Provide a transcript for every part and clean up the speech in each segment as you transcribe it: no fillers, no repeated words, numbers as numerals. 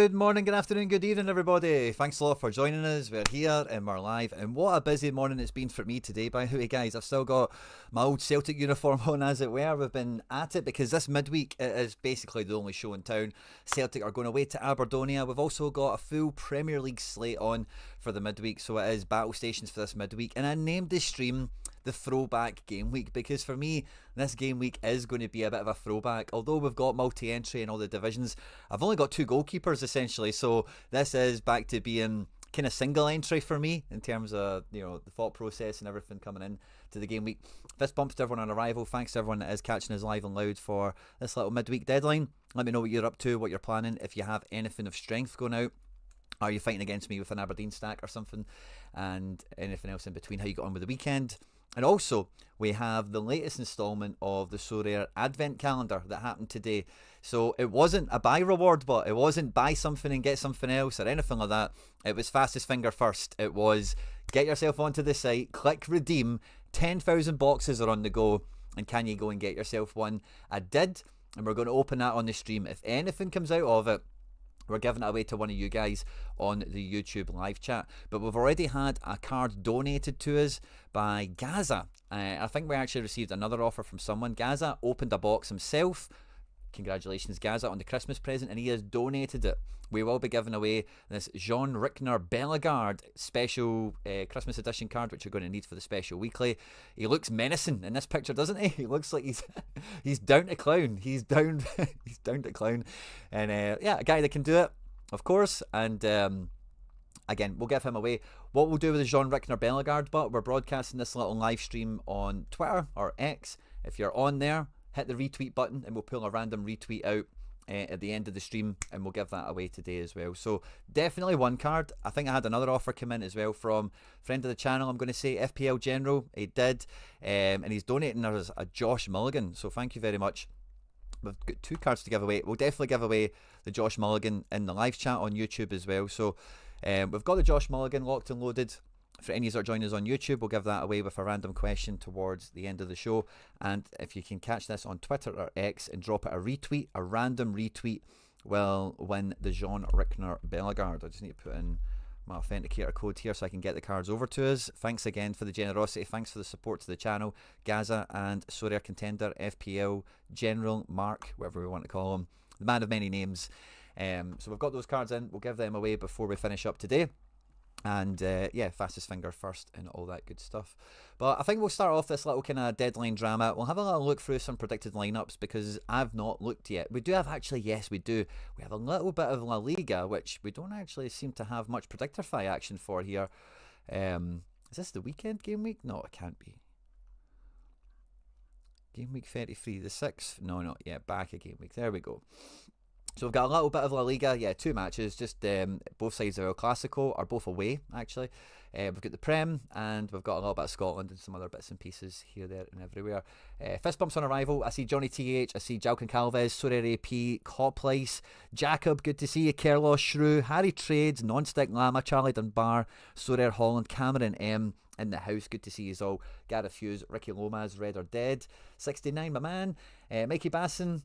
Good morning, good afternoon, good evening, everybody. Thanks a lot for joining us. We're here and we're live. And what a busy morning it's been for me today, by the way, guys. I've still got my old Celtic uniform on, as it were. We've been at it because this midweek it is basically the only show in town. Celtic are going away to Aberdonia. We've also got a full Premier League slate on for the midweek, so it is battle stations for this midweek. And I named this stream the throwback game week because for me this game week is going to be a bit of a throwback. Although we've got multi-entry in all the divisions, I've only got two goalkeepers essentially, so this is back to being kind of single entry for me in terms of, you know, the thought process and everything coming in to the game week. Fist bumps to everyone on arrival. Thanks to everyone that is catching us live and loud for this little midweek deadline. Let me know what you're up to, what you're planning, if you have anything of strength going out. Are you fighting against me with an Aberdeen stack or something, and anything else in between, how you got on with the weekend. And also, we have the latest instalment of the Sorare Advent Calendar that happened today. So it wasn't a buy reward, but it wasn't buy something and get something else or anything like that. It was fastest finger first. It was get yourself onto the site, click redeem, 10,000 boxes are on the go, and can you go and get yourself one? I did, and we're going to open that on the stream. If anything comes out of it, we're giving it away to one of you guys on the YouTube live chat. But we've already had a card donated to us by Gaza. I think we actually received another offer from someone. Gaza opened a box himself. Congratulations, Gaza, on the Christmas present, and he has donated it. We will be giving away this Jean Rickner Bellegarde special Christmas edition card, which you're going to need for the special weekly. He looks menacing in this picture, doesn't he? He looks like he's down to clown. He's down he's down to clown, and yeah, a guy that can do it, of course. And again, we'll give him away. What we'll do with the Jean Rickner Bellegarde, but we're broadcasting this little live stream on Twitter or X. If you're on there, hit the retweet button and we'll pull a random retweet out at the end of the stream, and we'll give that away today as well. So definitely one card. I think I had another offer come in as well from friend of the channel, I'm going to say FPL General. He did, and he's donating us a Josh Mulligan, so thank you very much. We've got two cards to give away. We'll definitely give away the Josh Mulligan in the live chat on YouTube as well. So we've got the Josh Mulligan locked and loaded. For any of you that are joining us on YouTube, we'll give that away with a random question towards the end of the show. And if you can catch this on Twitter or X and drop it a retweet, a random retweet will win the Jean Rickner Bellegarde. I just need to put in my authenticator code here so I can get the cards over to us. Thanks again for the generosity. Thanks for the support to the channel, Gaza and Sorare Contender, FPL General, Mark, whatever we want to call him, the man of many names. So we've got those cards in. We'll give them away before we finish up today. And yeah, fastest finger first and all that good stuff. But I think we'll start off this little kind of deadline drama. We'll have a little look through some predicted lineups because I've not looked yet. We do have actually, yes we do. We have a little bit of La Liga, which we don't actually seem to have much Predictify action for here. Is this the weekend game week? No, it can't be. Game week 33, the 6th? No, not yet. Back a game week. There we go. So we've got a little bit of La Liga, yeah, two matches, just both sides of El Clasico, are both away, actually. We've got the Prem, and we've got a little bit of Scotland and some other bits and pieces here, there, and everywhere. Fist bumps on arrival. I see Johnny TH, I see Jalkin Calves, Sorare AP, Coplice, Jacob, good to see you, Kerlos, Shrew, Harry Trades, Nonstick Llama, Charlie Dunbar, Sorare Holland, Cameron M, in the house, good to see you all. Gareth Hughes, Ricky Lomas, Red or Dead, 69, my man, Mikey Basson,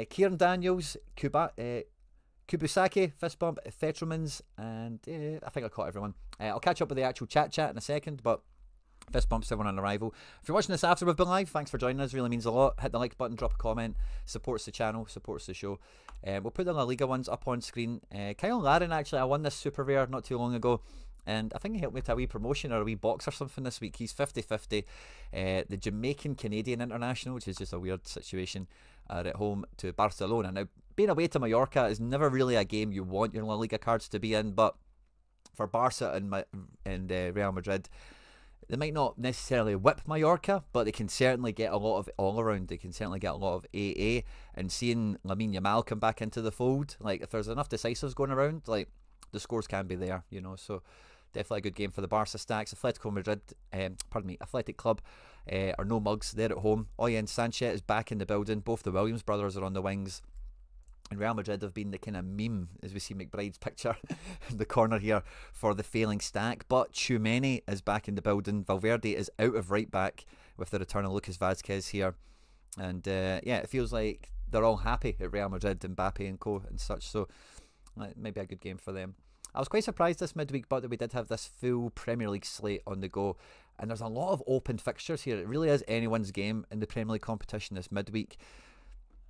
Kieran Daniels, Kubasaki, Fist Bump, Fetromans, and I think I caught everyone. I'll catch up with the actual chat in a second, but fist bumps to everyone on arrival. If you're watching this after we've been live, thanks for joining us, really means a lot. Hit the like button, drop a comment, supports the channel, supports the show. We'll put the La Liga ones up on screen. Kyle Laren, actually, I won this super rare not too long ago, and I think he helped me to a wee promotion or a wee box or something this week. He's 50-50. The Jamaican-Canadian international, which is just a weird situation, are at home to Barcelona. Now, being away to Mallorca is never really a game you want your La Liga cards to be in, but for Barca and Real Madrid, they might not necessarily whip Mallorca, but they can certainly get a lot of all-around. They can certainly get a lot of AA, and seeing Lamine Yamal come back into the fold, like, if there's enough decisives going around, like, the scores can be there, you know, so definitely a good game for the Barca stacks. Atletico Madrid, Athletic Club are no mugs. They're at home. Oyen Sanchez is back in the building. Both the Williams brothers are on the wings. And Real Madrid have been the kind of meme, as we see McBride's picture in the corner here, for the failing stack. But Tchouameni is back in the building. Valverde is out of right back with the return of Lucas Vazquez here. And yeah, it feels like they're all happy at Real Madrid, Mbappe and co and such. So maybe a good game for them. I was quite surprised this midweek, but that we did have this full Premier League slate on the go. And there's a lot of open fixtures here. It really is anyone's game in the Premier League competition this midweek.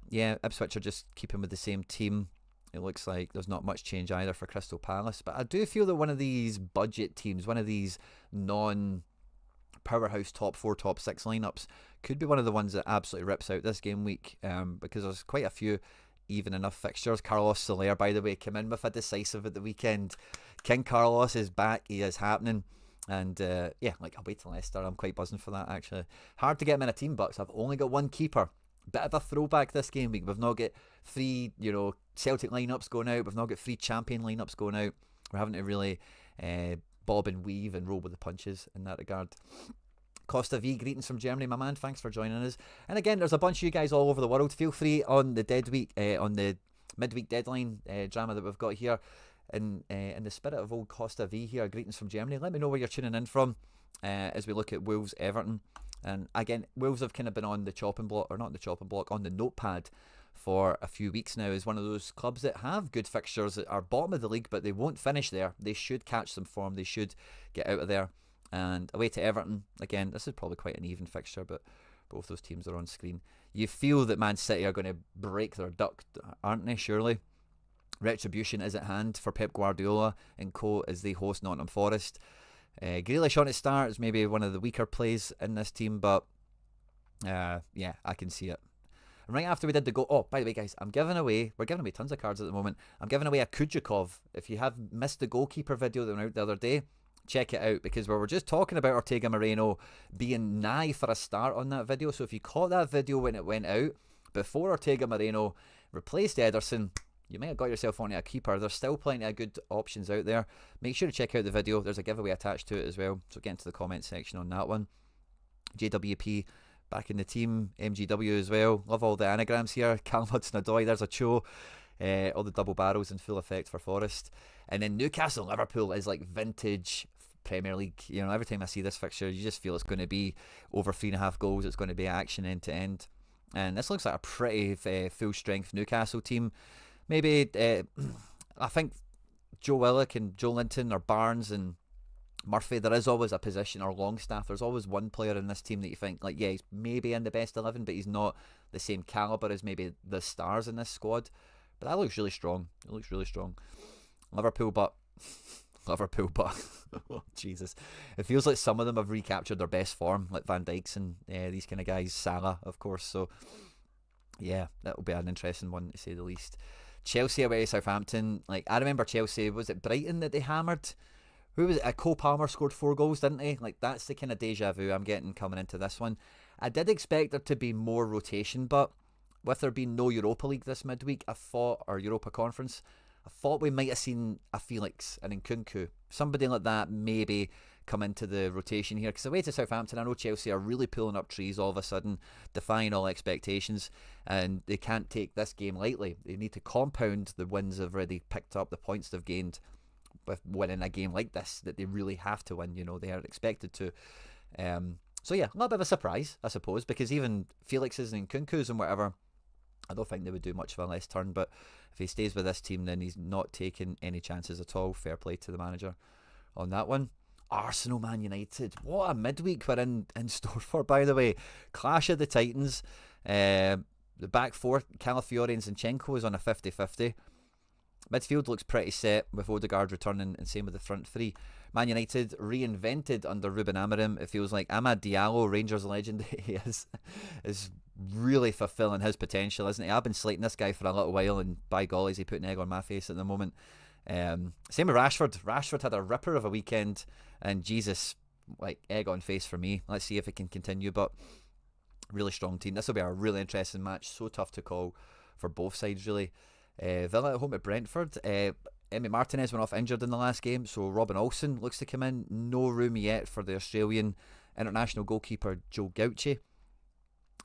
Yeah, Ipswich are just keeping with the same team. It looks like there's not much change either for Crystal Palace. But I do feel that one of these budget teams, one of these non-powerhouse top 4, top 6 lineups could be one of the ones that absolutely rips out this game week, because there's quite a few even enough fixtures. Carlos Soler, by the way, came in with a decisive at the weekend. King Carlos is back. He is happening. And yeah, like away to Leicester, I'm quite buzzing for that actually. Hard to get him in a team, Bucks. I've only got one keeper. Bit of a throwback this game week. We've not got 3, Celtic lineups going out. We've not got 3 champion lineups going out. We're having to really bob and weave and roll with the punches in that regard. Costa V, greetings from Germany, my man. Thanks for joining us. And again, there's a bunch of you guys all over the world. Feel free on the on the midweek deadline drama that we've got here. In the spirit of old Costa V here, greetings from Germany. Let me know where you're tuning in from as we look at Wolves Everton. And again, Wolves have kind of been on the chopping block, or not the chopping block, on the notepad for a few weeks now, as one of those clubs that have good fixtures, that are bottom of the league, but they won't finish there. They should catch some form. They should get out of there. And away to Everton, again, this is probably quite an even fixture, but both those teams are on screen. You feel that Man City are going to break their duck, aren't they, surely? Retribution is at hand for Pep Guardiola and co as they host Nottingham Forest. Grealish on its start is maybe one of the weaker plays in this team, but yeah, I can see it. And right after we did the goal, oh, by the way, guys, we're giving away tons of cards at the moment. I'm giving away a Kujakov. If you have missed the goalkeeper video that went out the other day, check it out, because we were just talking about Ortega Moreno being nigh for a start on that video. So if you caught that video when it went out, before Ortega Moreno replaced Ederson, you might have got yourself onto a keeper. There's still plenty of good options out there. Make sure to check out the video. There's a giveaway attached to it as well, so get into the comment section on that one. JWP back in the team. MGW as well. Love all the anagrams here. Callum Hudson-Odoi, there's a Cho. All the double barrels in full effect for Forest. And then Newcastle Liverpool is like vintage Premier League. Every time I see this fixture, you just feel it's going to be over 3.5 goals. It's going to be action end to end. And this looks like a pretty full strength Newcastle team. Maybe, I think Joe Willock and Joe Linton or Barnes and Murphy, there is always a position, or Longstaff, there's always one player in this team that you think, like, yeah, he's maybe in the best 11, but he's not the same calibre as maybe the stars in this squad. But that looks really strong. It looks really strong. Liverpool, but... oh, Jesus. It feels like some of them have recaptured their best form, like Van Dijk's and these kind of guys. Salah, of course. So, yeah, that'll be an interesting one, to say the least. Chelsea away Southampton. Like, I remember Chelsea, was it Brighton that they hammered? Who was it? Cole Palmer scored 4 goals, didn't he? Like, that's the kind of deja vu I'm getting coming into this one. I did expect there to be more rotation, but with there being no Europa League this midweek, or Europa Conference, I thought we might have seen a Felix, an Nkunku, somebody like that maybe come into the rotation here. Because away to Southampton, I know Chelsea are really pulling up trees all of a sudden, defying all expectations, and they can't take this game lightly. They need to compound the wins they've already picked up, the points they've gained with winning a game like this that they really have to win. They are expected to. So yeah, a little bit of a surprise, I suppose, because even Felix's and Nkunku's and whatever, I don't think they would do much of a left turn. But if he stays with this team, then he's not taking any chances at all. Fair play to the manager on that one. Arsenal Man United, what a midweek we're in store for, by the way. Clash of the Titans. The back four, Calafiore and Zinchenko, is on a 50-50. Midfield looks pretty set with Odegaard returning, and same with the front three. Man United reinvented under Ruben Amorim. It feels like Amad Diallo, Rangers legend, he is really fulfilling his potential, isn't he? I've been slating this guy for a little while, and by golly, is he putting egg on my face at the moment. Same with Rashford. Rashford had a ripper of a weekend, and Jesus, like, egg on face for me. Let's see if it can continue, but really strong team. This will be a really interesting match. So tough to call for both sides, really. Villa at home at Brentford. Emi Martinez went off injured in the last game, so Robin Olsen looks to come in. No room yet for the Australian international goalkeeper Joe Gauchi.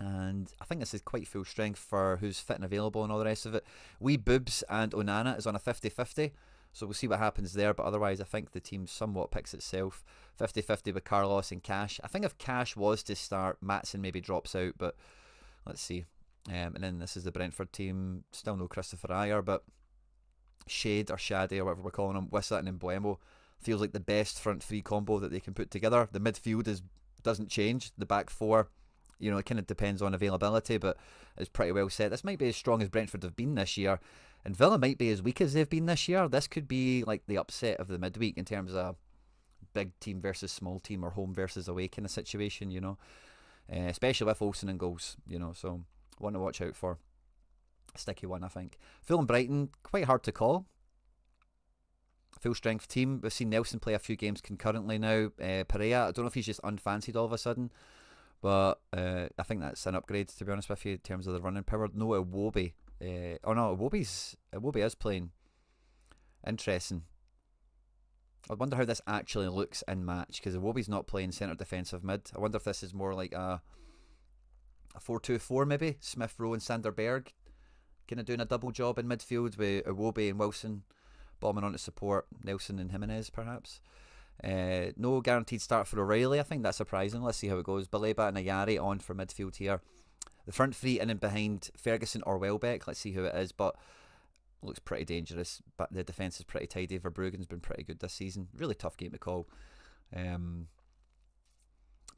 And I think this is quite full strength for who's fit and available and all the rest of it. Wee Boobs and Onana is on a 50-50, so we'll see what happens there. But otherwise, I think the team somewhat picks itself. 50-50 with Carlos and Cash. I think if Cash was to start, Maatsen maybe drops out, but let's see. And then this is the Brentford team. Still no Christopher Ayer, but Shade or Shaddy or whatever we're calling him, Wissa and Embuemo, feels like the best front three combo that they can put together. The midfield doesn't change. The back four, it kind of depends on availability, but it's pretty well set. This might be as strong as Brentford have been this year, and Villa might be as weak as they've been this year. This could be like the upset of the midweek in terms of big team versus small team or home versus away kind of situation, especially with Olsen and goals, so one to watch out for. Sticky one, I think. Fulham Brighton, quite hard to call. Full strength team. We've seen Nelson play a few games concurrently now. Pereira, I don't know if he's just unfancied all of a sudden, but I think that's an upgrade, to be honest with you, in terms of the running power. No Iwobi. Iwobi is playing. Interesting. I wonder how this actually looks in match, because Iwobi's not playing centre defensive mid. I wonder if this is more like a 4-2-4 maybe. Smith Rowe and Sander Berg kind of doing a double job in midfield with Iwobi and Wilson bombing on to support Nelson and Jimenez perhaps. No guaranteed start for O'Reilly. I think that's surprising. Let's see how it goes. Baleba and Ayari on for midfield here. The front three in and behind Ferguson or Welbeck. Let's see who it is, but looks pretty dangerous. But the defence is pretty tidy. Verbruggen's been pretty good this season. Really tough game to call.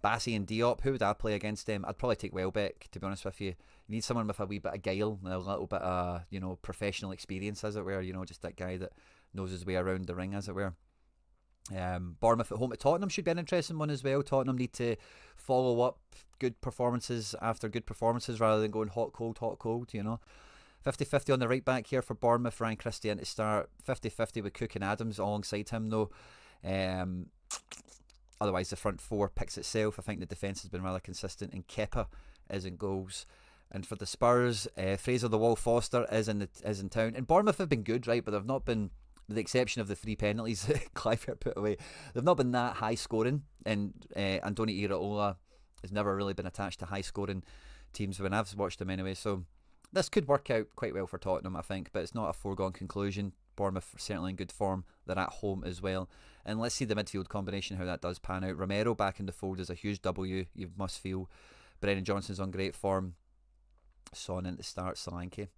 Bassey and Diop, who would I play against them? I'd probably take Welbeck, to be honest with you. You need someone with a wee bit of guile and a little bit of, professional experience, as it were. Just that guy that knows his way around the ring, as it were. Bournemouth at home to Tottenham should be an interesting one as well. Tottenham need to follow up good performances after good performances rather than going hot, cold, 50-50 on the right back here for Bournemouth. Ryan Christie in to start. 50-50 with Cook and Adams alongside him, though. Otherwise, the front four picks itself. I think the defence has been rather consistent, and Kepa is in goals. And for the Spurs, Fraser the Wall Foster is in town. And Bournemouth have been good, right? But they've not been, with the exception of the 3 penalties that Clivert put away, they've not been that high scoring. And Andoni Iraola has never really been attached to high scoring teams when I've watched them anyway. So this could work out quite well for Tottenham, I think, but it's not a foregone conclusion. Bournemouth are certainly in good form. They're at home as well. And let's see the midfield combination, how that does pan out. Romero back in the fold is a huge W, you must feel. Brennan Johnson's on great form. Son in to start, Solanke.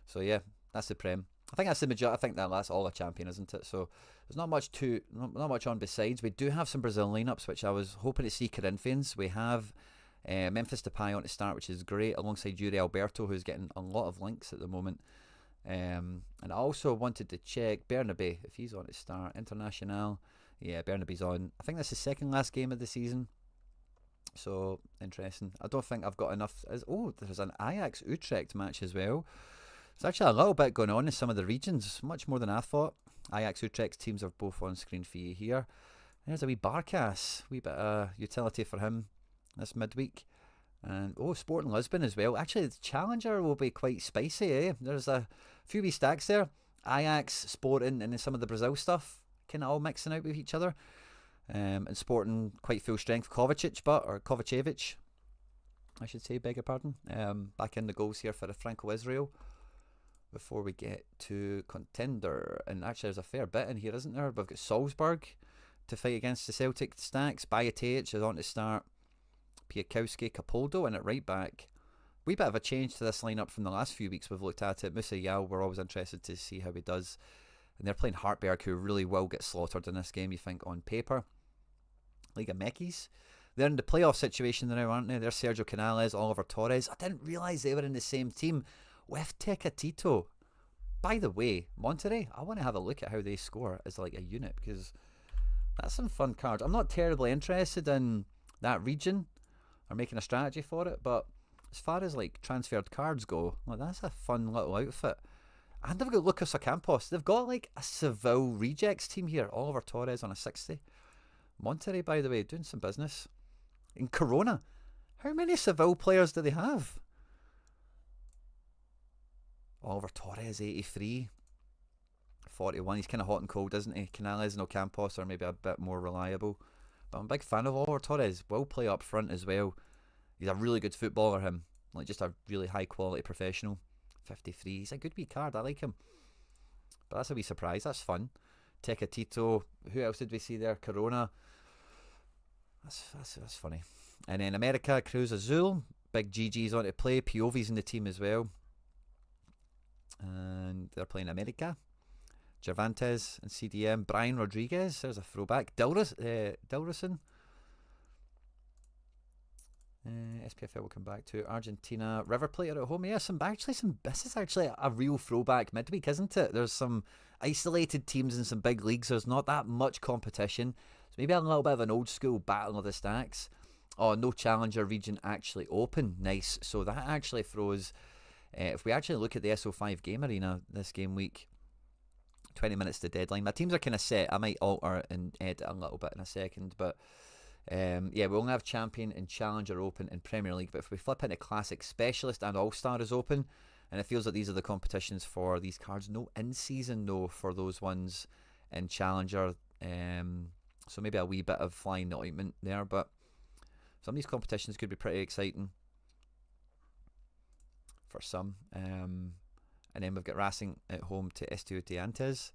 So yeah, that's the Prem. I think that's the majority. I think that's all a champion, isn't it? So there's not much on besides. We do have some Brazil lineups, which I was hoping to see. Corinthians. We have Memphis Depay on to start, which is great, alongside Yuri Alberto, who's getting a lot of links at the moment. And I also wanted to check Bernabe, if he's on to start. International. Yeah, Bernabe's on. I think that's the second last game of the season. So interesting. I don't think I've got enough. There's an Ajax Utrecht match as well. There's actually a little bit going on in some of the regions, much more than I thought. Ajax Utrecht teams are both on screen for you here. There's a wee Barkas, wee bit of utility for him this midweek. And Sporting Lisbon as well. Actually, the Challenger will be quite spicy, eh? There's a few wee stacks there. Ajax, Sporting, and then some of the Brazil stuff kind of all mixing out with each other. And Sporting quite full strength. Kovacevic, I should say, beg your pardon. Back in the goals here for the Franco Israel. Before we get to contender, and actually there's a fair bit in here, isn't there? We've got Salzburg to fight against the Celtic stacks. Bajcetic is on to start. Piakowski, Capaldo, and at right back. Wee bit of a change to this lineup from the last few weeks we've looked at it. Musa Yao, we're always interested to see how he does. And they're playing Hartberg, who really will get slaughtered in this game, you think, on paper. Liga Mekis. They're in the playoff situation now, aren't they? They're Sergio Canales, Oliver Torres. I didn't realise they were in the same team with Tecatito. By the way, Monterrey, I want to have a look at how they score as like a unit, because that's some fun cards. I'm not terribly interested in that region or making a strategy for it, but as far as like transferred cards go, like, that's a fun little outfit. And they've got Lucas Ocampos. They've got like a Seville rejects team here. Oliver Torres on a 60. Monterrey, by the way, doing some business. In Corona, how many Seville players do they have? Oliver Torres, 83. 41. He's kind of hot and cold, isn't he? Canales and Ocampos are maybe a bit more reliable. But I'm a big fan of Oliver Torres. Will play up front as well. He's a really good footballer, him. Like, just a really high quality professional. 53. He's a good wee card. I like him. But that's a wee surprise. That's fun. Tecatito. Who else did we see there? Corona. That's funny. And then America, Cruz Azul. Big GG's on to play. Piovi's in the team as well. And they're playing America. Cervantes and CDM. Brian Rodriguez, there's a throwback. Dilderson. SPFL will come back to Argentina. River Plate are at home. Yeah, this is actually a real throwback midweek, isn't it? There's some isolated teams in some big leagues. There's not that much competition. So maybe a little bit of an old school battle of the stacks. Oh, no challenger region actually open. Nice. So that actually throws, if we actually look at the SO5 game arena this game week, 20 minutes to deadline. My teams are kind of set. I might alter and edit a little bit in a second, but yeah, we only have Champion and Challenger open in Premier League, but if we flip into Classic, Specialist and All-Star is open, and it feels like these are the competitions for these cards. No in-season, no, for those ones in Challenger. So maybe a wee bit of flying the ointment there, but some of these competitions could be pretty exciting for some. And then we've got Racing at home to Estudiantes.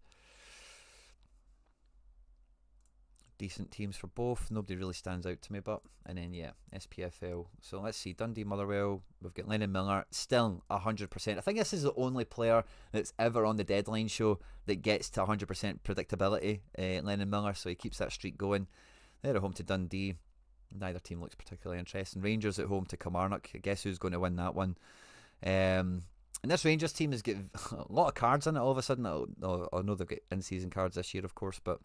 Decent teams for both. Nobody really stands out to me, but and then yeah, SPFL. So let's see, Dundee Motherwell. We've got Lennon Miller, still 100%. I think this is the only player that's ever on the deadline show that gets to 100% predictability. Lennon Miller, so he keeps that streak going. They're at home to Dundee. Neither team looks particularly interesting. Rangers at home to Kilmarnock. I guess who's going to win that one? And this Rangers team has got a lot of cards in it all of a sudden. I know they've got in-season cards this year, of course, but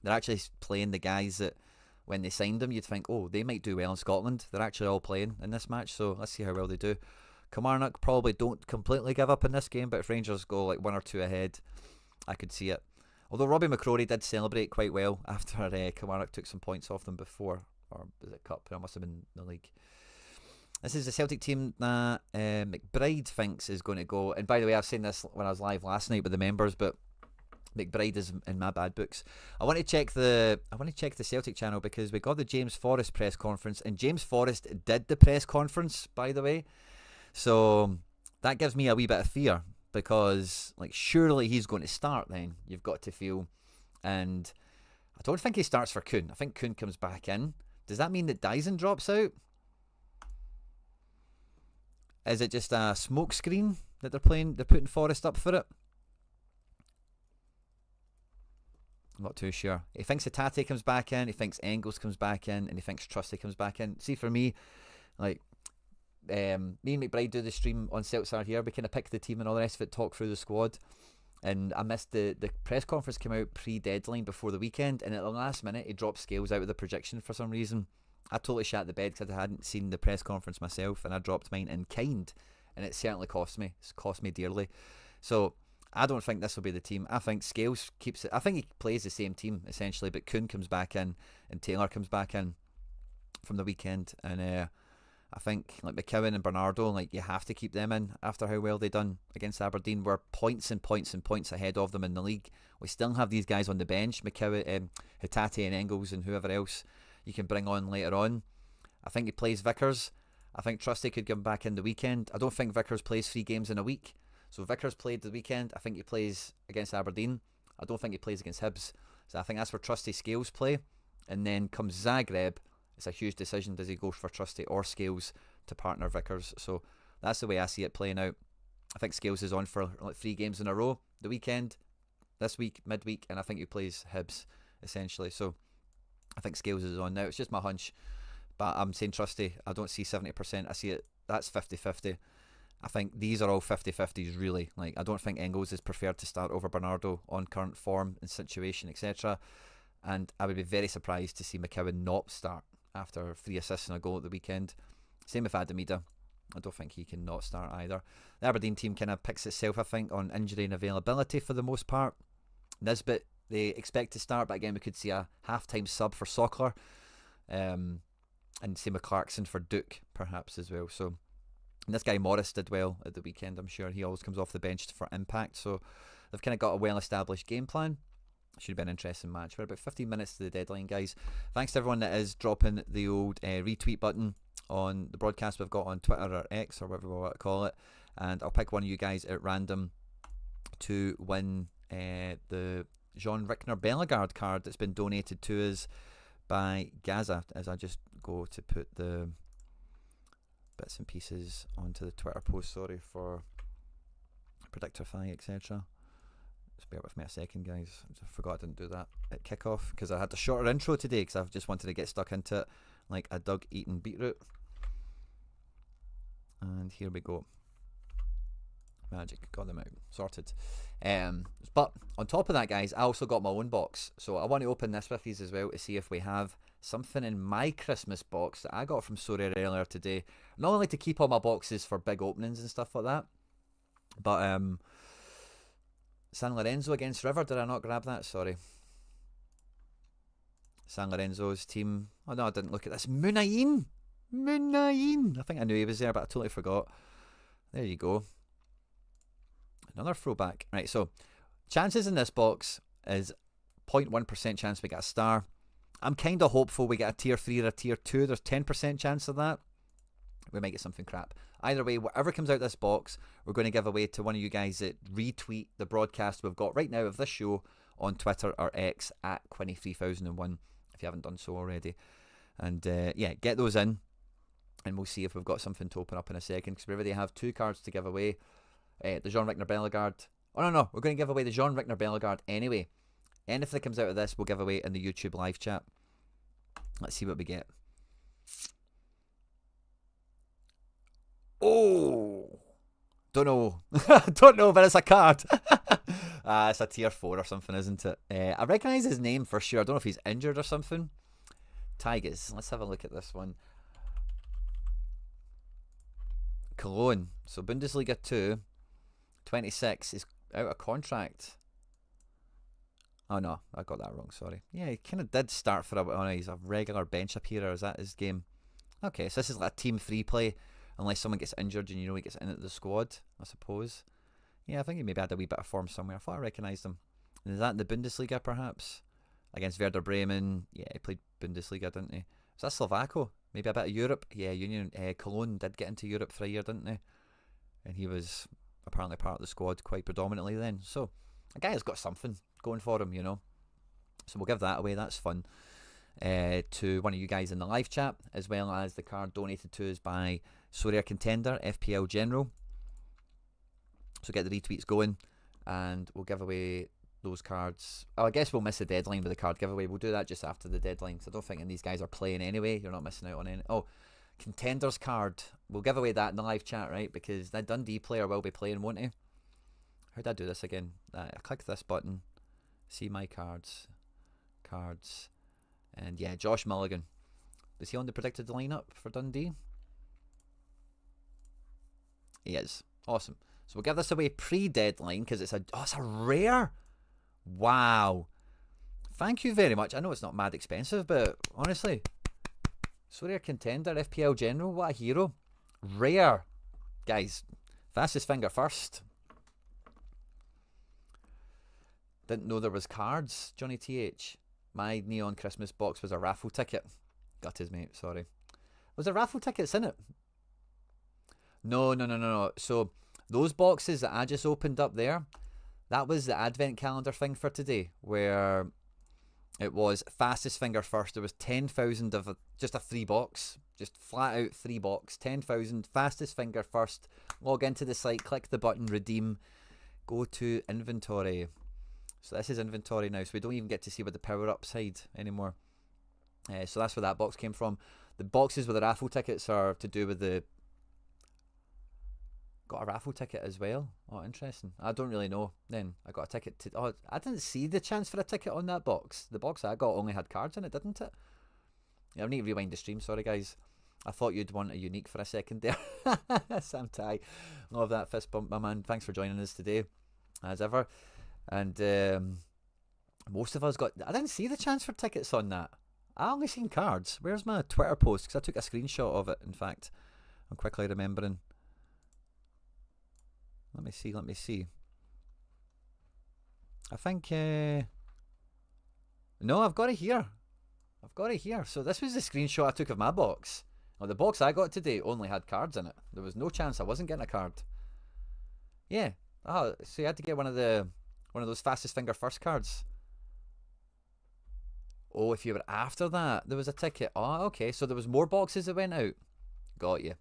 they're actually playing the guys that when they signed them, you'd think, oh, they might do well in Scotland. They're actually all playing in this match, so let's see how well they do. Kilmarnock probably don't completely give up in this game, but if Rangers go like 1 or 2 ahead, I could see it. Although Robbie McCrory did celebrate quite well after Kilmarnock took some points off them before, or was it Cup? It must have been the league. This is the Celtic team that McBride thinks is going to go. And by the way, I've seen this when I was live last night with the members, but McBride is in my bad books. I want to check the Celtic channel because we got the James Forrest press conference, and James Forrest did the press conference, by the way. So that gives me a wee bit of fear because, like, surely he's going to start. Then you've got to feel, and I don't think he starts for Kuhn. I think Kuhn comes back in. Does that mean that Dyson drops out? Is it just a smoke screen that they're playing? They're putting Forrest up for it. I'm not too sure. He thinks Hatate comes back in, he thinks Engels comes back in, and he thinks Trusty comes back in. See, for me, like, me and McBride do the stream on Celtic here. We kind of pick the team and all the rest of it, talk through the squad. And I missed the press conference came out pre-deadline before the weekend, and at the last minute, he dropped Scales out of the projection for some reason. I totally shat the bed because I hadn't seen the press conference myself, and I dropped mine in kind, and it certainly cost me. It's cost me dearly. So I don't think this will be the team. I think Scales keeps it. I think he plays the same team essentially, but Kuhn comes back in and Taylor comes back in from the weekend, and I think like McCowan and Bernardo, like you have to keep them in after how well they done against Aberdeen. We're points and points and points ahead of them in the league. We still have these guys on the bench, McCowan, Hatate and Engels and whoever else you can bring on later on. I think he plays Vickers. I think Trusty could come back in the weekend. I don't think Vickers plays 3 games in a week. So Vickers played the weekend. I think he plays against Aberdeen. I don't think he plays against Hibs. So I think that's where Trusty Scales play. And then comes Zagreb. It's a huge decision. Does he go for Trusty or Scales to partner Vickers? So that's the way I see it playing out. I think Scales is on for like 3 games in a row. The weekend, this week, midweek, and I think he plays Hibs, essentially. So I think Scales is on now. It's just my hunch. But I'm saying Trusty. I don't see 70%. I see it. That's 50-50. I think these are all 50-50s really. Like, I don't think Engels is preferred to start over Bernardo on current form and situation, etc. And I would be very surprised to see McCowan not start after 3 assists and a goal at the weekend. Same with Adamida. I don't think he can not start either. The Aberdeen team kind of picks itself, I think, on injury and availability for the most part. Nisbet, they expect to start, but again, we could see a half-time sub for Sockler. And same with Clarkson for Duke, perhaps, as well. So, and this guy Morris did well at the weekend, I'm sure. He always comes off the bench for impact. So they've kind of got a well-established game plan. Should be an interesting match. We're about 15 minutes to the deadline, guys. Thanks to everyone that is dropping the old retweet button on the broadcast we've got on Twitter or X or whatever we want to call it. And I'll pick one of you guys at random to win the Jean Rickner Bellegarde card that's been donated to us by Gaza, as I just go to put the bits and pieces onto the Twitter post. Sorry for Predictify, etc. Just bear with me a second, guys. I forgot I didn't do that at kickoff because I had a shorter intro today because I just wanted to get stuck into it like a dog eating beetroot. And here we go. Magic, got them out, sorted. But on top of that, guys, I also got my own box, so I want to open this with you as well to see if we have something in my Christmas box that I got from Sorare earlier today. Not only to keep all my boxes for big openings and stuff like that, but San Lorenzo against River. Did I not grab that? Sorry. San Lorenzo's team. Oh no, I didn't look at this. Munayin. I think I knew he was there, but I totally forgot. There you go. Another throwback. Right, so chances in this box is 0.1% chance we get a star. I'm kind of hopeful we get a tier 3 or a tier 2. There's 10% chance of that. We might get something crap. Either way, whatever comes out of this box, we're going to give away to one of you guys that retweet the broadcast we've got right now of this show on Twitter or X at Quinny3001 if you haven't done so already. And yeah, get those in. And we'll see if we've got something to open up in a second because we already have 2 cards to give away. The Jean-Rickner Bellegarde. Oh, no. We're going to give away the Jean-Rickner Bellegarde anyway. Anything that comes out of this, we'll give away in the YouTube live chat. Let's see what we get. Oh! Don't know. Don't know, but it's a card. It's a tier 4 or something, isn't it? I recognise his name for sure. I don't know if he's injured or something. Tigers. Let's have a look at this one. Cologne. So Bundesliga 2. 26 is out of contract. Oh no, I got that wrong, sorry. Yeah, he kind of did start for a while. Oh, he's a regular bench appearer. Is that his game? Okay, so this is like a team free play. Unless someone gets injured and you know he gets into the squad, I suppose. Yeah, I think he maybe had a wee bit of form somewhere. I thought I recognised him. And is that in the Bundesliga perhaps? Against Werder Bremen. Yeah, he played Bundesliga, didn't he? Is that Slovako? Maybe a bit of Europe? Yeah, Union Cologne did get into Europe for a year, didn't they? And he was apparently part of the squad quite predominantly then. So, a guy has got something going for him, you know. So we'll give that away, that's fun. To one of you guys in the live chat, as well as the card donated to us by Sorare Contender, FPL General. So get the retweets going, and we'll give away those cards. Oh, I guess we'll miss the deadline with the card giveaway. We'll do that just after the deadline, because I don't think any of these guys are playing anyway. You're not missing out on any. Oh, Contenders card. We'll give away that in the live chat, right? Because that Dundee player will be playing, won't he? How did I do this again? I click this button. See my cards. Cards. And yeah, Josh Mulligan. Is he on the predicted lineup for Dundee? He is. Awesome. So we'll give this away pre-deadline because it's a rare. Wow. Thank you very much. I know it's not mad expensive, but honestly, Sorare Contender, FPL General, what a hero. Rare. Guys, fastest finger first. Didn't know there was cards, Johnny TH. My Neon Christmas box was a raffle ticket. Got his mate, sorry. Was there raffle tickets in it? No. So, those boxes that I just opened up there, that was the advent calendar thing for today, where it was fastest finger first. There was 10,000 of just a 3 box, just flat out 3 box, 10,000, fastest finger first. Log into the site, click the button, redeem, go to inventory. So this is inventory now, so we don't even get to see what the power-up side anymore. So that's where that box came from. The boxes with the raffle tickets are to do with the... Got a raffle ticket as well? Oh, interesting. I don't really know. Then I got a ticket to... Oh, I didn't see the chance for a ticket on that box. The box I got only had cards in it, didn't it? Yeah, I need to rewind the stream, sorry guys. I thought you'd want a unique for a second there. Sam Ty. Love that fist bump, my man. Thanks for joining us today, as ever. And most of us got... I didn't see the chance for tickets on that. I only seen cards. Where's my Twitter post? Because I took a screenshot of it, in fact. I'm quickly remembering. Let me see. I think... No, I've got it here. So this was the screenshot I took of my box. Well, the box I got today only had cards in it. There was no chance I wasn't getting a card. Yeah. Oh, so you had to get one of those fastest finger first cards. Oh, if you were after that, there was a ticket. Oh, okay. So there was more boxes that went out. Got you.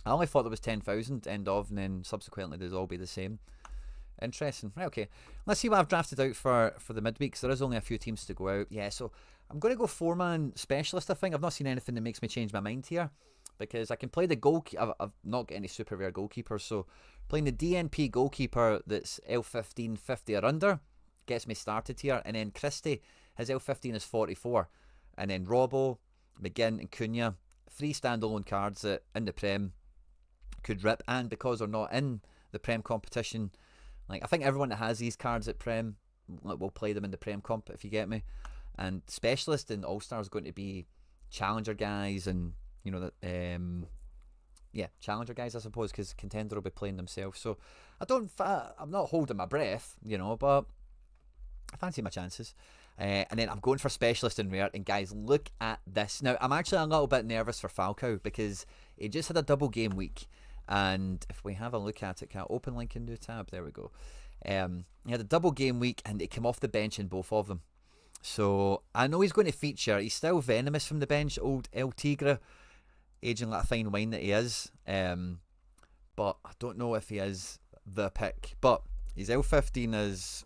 I only thought there was 10,000 end of, and then subsequently they'd all be the same. Interesting. Right, okay. Let's see what I've drafted out for the midweek, because there is only a few teams to go out. Yeah, so I'm going to go 4-man specialist, I think. I've not seen anything that makes me change my mind here, because I can play the goalkeeper. I've not got any super rare goalkeepers, so playing the DNP goalkeeper that's L15 50 or under gets me started here. And then Christie, his L15 is 44. And then Robbo, McGinn and Cunha, 3 standalone cards that in the Prem could rip. And because they're not in the Prem competition, like I think everyone that has these cards at Prem will play them in the Prem comp, if you get me. And specialist and All-Star is going to be challenger guys, and you know that challenger guys, I suppose, because contender will be playing themselves. So I'm not holding my breath, but I fancy my chances. And then I'm going for specialist and rare. And guys, look at this. Now I'm actually a little bit nervous for Falcao, because he just had a double game week. And if we have a look at it, can I open link in new tab? There we go. He had a double game week, and he came off the bench in both of them. So I know he's going to feature. He's still venomous from the bench, old El Tigre, aging like a fine wine that he is. But I don't know if he is the pick. But his L15 is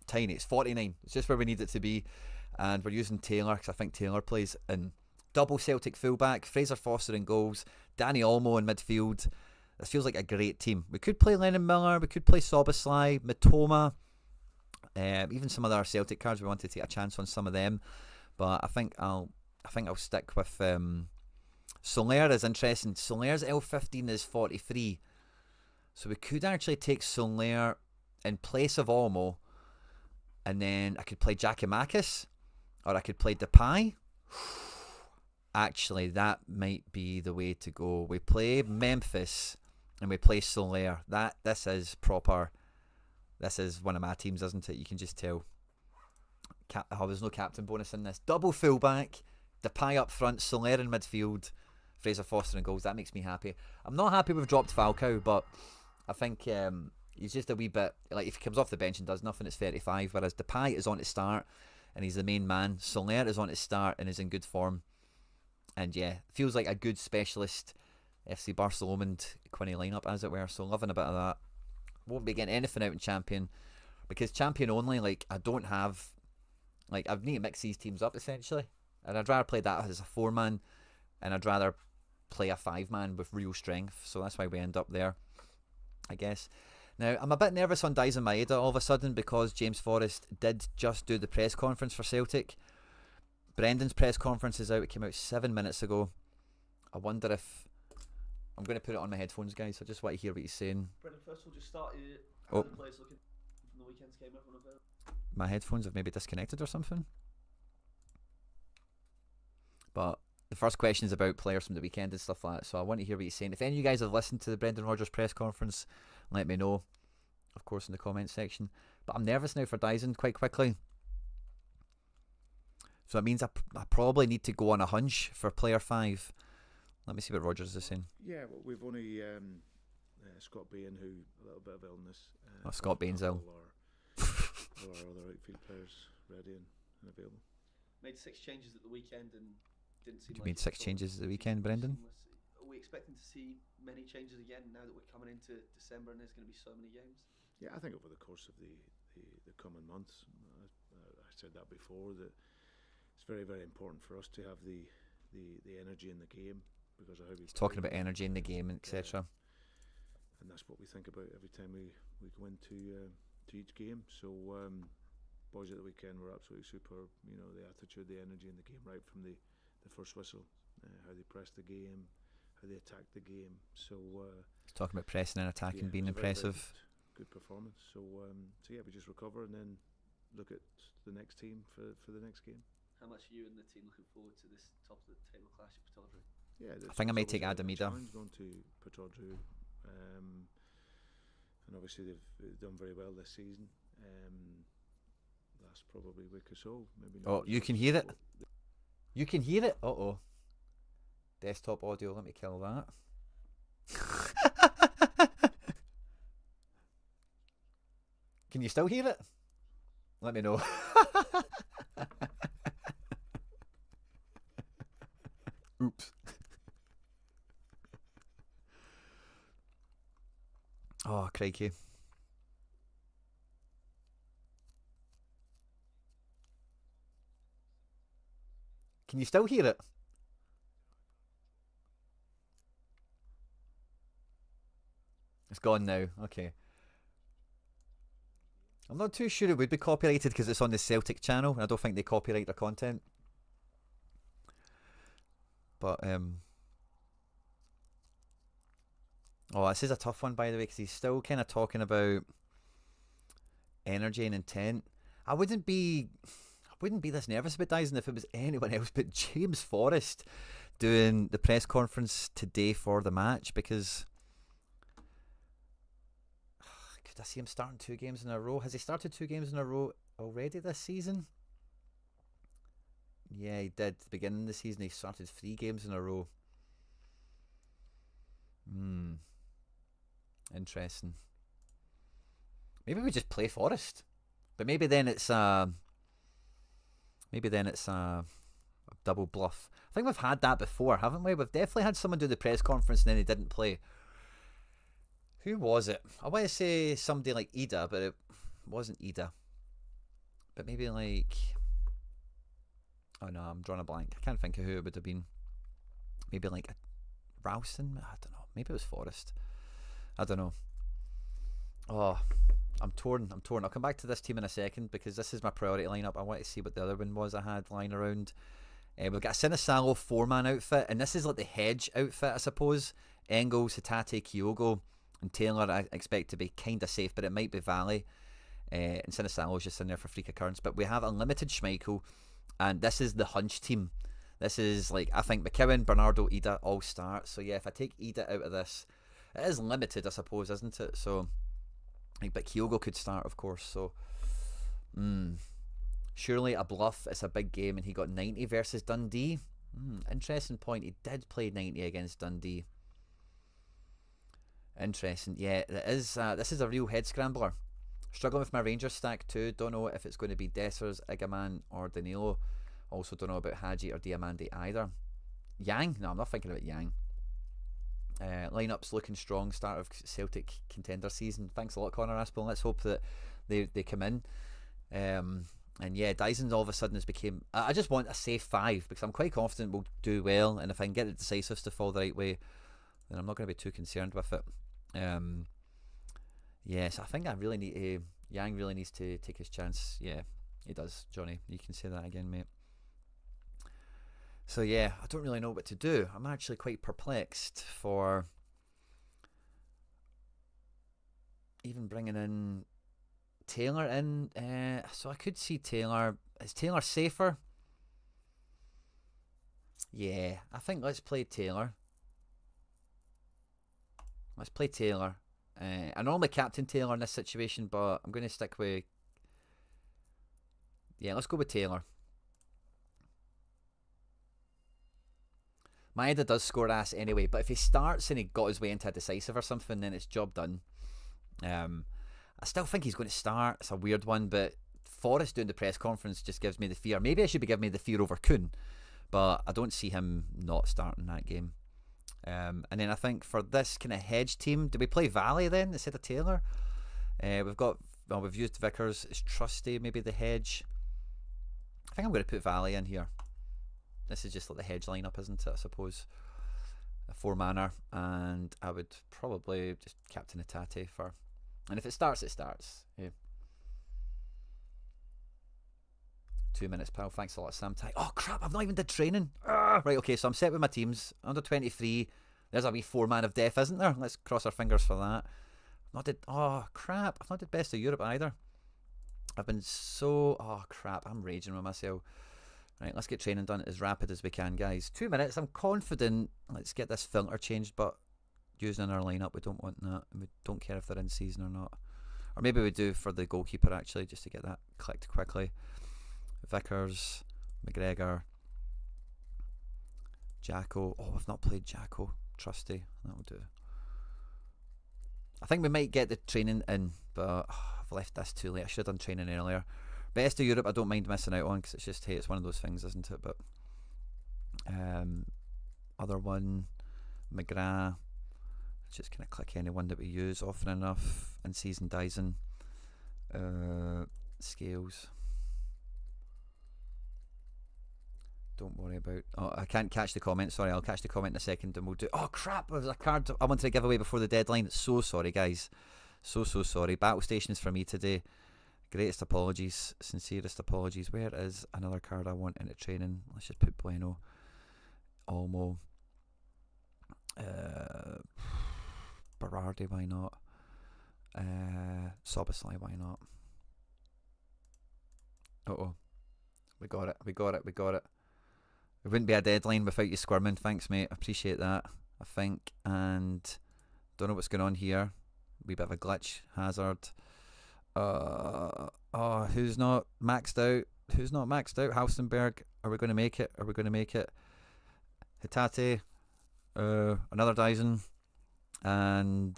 tiny. It's 49. It's just where we need it to be. And we're using Taylor, because I think Taylor plays in double Celtic fullback, Fraser Foster in goals, Danny Olmo in midfield. This feels like a great team. We could play Lennon Miller, we could play Soboslai, Matoma, even some of our Celtic cards. We want to take a chance on some of them, but I think I'll stick with Sorare. Is interesting. Solare's L15 is 43, so we could actually take Sorare in place of Olmo, and then I could play Giakoumakis, or I could play Depay. Actually, that might be the way to go. We play Memphis and we play Sorare. This is proper. This is one of my teams, isn't it? You can just tell. There's no captain bonus in this. Double fullback, Depay up front, Sorare in midfield, Fraser Foster in goals. That makes me happy. I'm not happy we've dropped Falcao, but I think he's just a wee bit, like, if he comes off the bench and does nothing, it's 35. Whereas Depay is on to start and he's the main man. Sorare is on to start and is in good form. And yeah, feels like a good specialist FC Barcelona and Quinny lineup, as it were. So loving a bit of that. Won't be getting anything out in Champion, because Champion only, like, I don't have, like, I need to mix these teams up essentially, and I'd rather play that as a 4-man, and I'd rather play a 5-man with real strength. So that's why we end up there, I guess. Now I'm a bit nervous on Daizen Maeda all of a sudden, because James Forrest did just do the press conference for Celtic. Brendan's press conference is out. It came out 7 minutes ago. I wonder if I'm going to put it on my headphones, guys. I just want to hear what he's saying. Brendan, first we'll just start how the players looking from the weekend's game. Everyone available? My headphones have maybe disconnected or something. But the first question is about players from the weekend and stuff like that. So I want to hear what he's saying. If any of you guys have listened to the Brendan Rodgers press conference, let me know, of course, in the comments section. But I'm nervous now for Daizen quite quickly. So that means I probably need to go on a hunch for player 5. Let me see what Rodgers is saying. Yeah, well, we've only Scott Bain, who a little bit of illness. Scott Bain's ill. All our other outfield players ready and available. Made 6 changes at the weekend and didn't seem. You made 6 changes at the weekend, Brendan? Are we expecting to see many changes again now that we're coming into December and there's going to be so many games? Yeah, I think over the course of the coming months, I said that before, that it's very, very important for us to have the energy in the game, because of how he's talking about energy in the game, etc. And that's what we think about every time we go into to each game. So boys at the weekend were absolutely superb. You know, the attitude, the energy in the game right from the first whistle, how they pressed the game, how they attacked the game. So he's talking about pressing and attacking being impressive. Good performance. So yeah, we just recover and then look at the next team for the next game. How much are you and the team looking forward to this top of the table clash at Pittodrie? Yeah, I think I may take Adamida. Going to Pittodrie, and obviously they've done very well this season. Last probably week or so, maybe. Oh, you can hear it. You can hear it. Uh-oh. Desktop audio. Let me kill that. Can you still hear it? Let me know. Oops. Oh, crikey. Can you still hear it? It's gone now. Okay. I'm not too sure it would be copyrighted because it's on the Celtic channel, and I don't think they copyright their content. But oh, this is a tough one, by the way, because he's still kind of talking about energy and intent. I wouldn't be this nervous about Dyson if it was anyone else but James Forrest doing the press conference today for the match, because could I see him starting 2 games in a row? Has he started 2 games in a row already this season? Yeah, he did. At the beginning of the season, he started 3 games in a row. Interesting. Maybe we just play Forrest, but maybe then it's a double bluff. I think we've had that before, haven't we? We've definitely had someone do the press conference and then he didn't play. Who was it? I want to say somebody like Ida, but it wasn't Ida. But maybe like... Oh no, I'm drawing a blank. I can't think of who it would have been. Maybe like a Ralston? I don't know. Maybe it was Forrest. I don't know. Oh, I'm torn. I'll come back to this team in a second because this is my priority lineup. I want to see what the other one was I had lying around. We've got a Sinisalo 4-man outfit, and this is like the hedge outfit, I suppose. Engels, Hatate, Kyogo, and Taylor I expect to be kind of safe, but it might be Valley. And Sinisalo's just in there for freak occurrence. But we have unlimited Schmeichel, and this is the hunch team. This is like, I think McKeown, Bernardo, Ida all start. So yeah, if I take Ida out of this, it is limited, I suppose, isn't it? So, but Kyogo could start, of course. So, surely a bluff. It's a big game, and he got 90 versus Dundee. Interesting point. He did play 90 against Dundee. Interesting. Yeah, it is. This is a real head scrambler. Struggling with my Rangers stack too. Don't know if it's going to be Dessers, Igaman, or Danilo. Also don't know about Hadji or Diamande either. Yang? No, I'm not thinking about Yang. Lineup's looking strong. Start of Celtic contender season. Thanks a lot, Connor Aspel. Let's hope that they come in. And yeah, Dyson's all of a sudden has became... I just want a safe 5 because I'm quite confident we'll do well, and if I can get the decisives to fall the right way, then I'm not going to be too concerned with it. Yes, I think I really need Yang really needs to take his chance. Yeah, he does, Johnny. You can say that again, mate. So yeah, I don't really know what to do. I'm actually quite perplexed for even bringing in Taylor in. So I could see Taylor. Is Taylor safer? Yeah, I think let's play Taylor. Let's play Taylor. I normally captain Taylor in this situation, but I'm going to stick with... Yeah, let's go with Taylor. Maeda does score ass anyway, but if he starts and he got his way into a decisive or something, then it's job done. I still think he's going to start. It's a weird one, but Forrest doing the press conference just gives me the fear. Maybe I should be giving me the fear over Kuhn, but I don't see him not starting that game. And then I think for this kind of hedge team, do we play Valley then instead of Taylor? We've used Vickers. It's Trusty, maybe the hedge. I think I'm going to put Valley in here. This is just like the hedge lineup, isn't it? I suppose a 4-manner, and I would probably just captain Hatate for. And if it starts, it starts. Yeah. 2 minutes, pal. Thanks a lot, Sam. Oh crap! I've not even did training. Right, okay. So I'm set with my teams. Under 23. There's a wee 4-man of death, isn't there? Let's cross our fingers for that. Not did. Oh crap! I've not did best of Europe either. I've been so. Oh crap! I'm raging with myself. Right, let's get training done as rapid as we can, guys. 2 minutes. I'm confident. Let's get this filter changed, but using in our lineup, we don't want that. We don't care if they're in season or not. Or maybe we do for the goalkeeper actually, just to get that clicked quickly. Vickers, McGregor, Jacko. Oh, I've not played Jacko. Trusty. That'll do. I think we might get the training in, but I've left this too late. I should have done training earlier. Best of Europe, I don't mind missing out on because it's just, hey, it's one of those things, isn't it? But other one, McGrath. Just kind of click anyone that we use often enough. In season Dyson. Scales. Don't worry about. Oh, I can't catch the comment. Sorry, I'll catch the comment in a second, and we'll do. Oh crap! There was a card I wanted to give away before the deadline. So sorry, guys. So sorry. Battle stations for me today. Greatest apologies, sincerest apologies. Where is another card I want into training? Let's just put Bueno, Olmo, Berardi. Why not? Soboslai. Why not? We got it. It wouldn't be a deadline without you squirming. Thanks, mate. Appreciate that. I think. And don't know what's going on here. Wee bit of a glitch. Hazard. Who's not maxed out? Hausenberg. Are we going to make it? Hitate. Another Dyson. And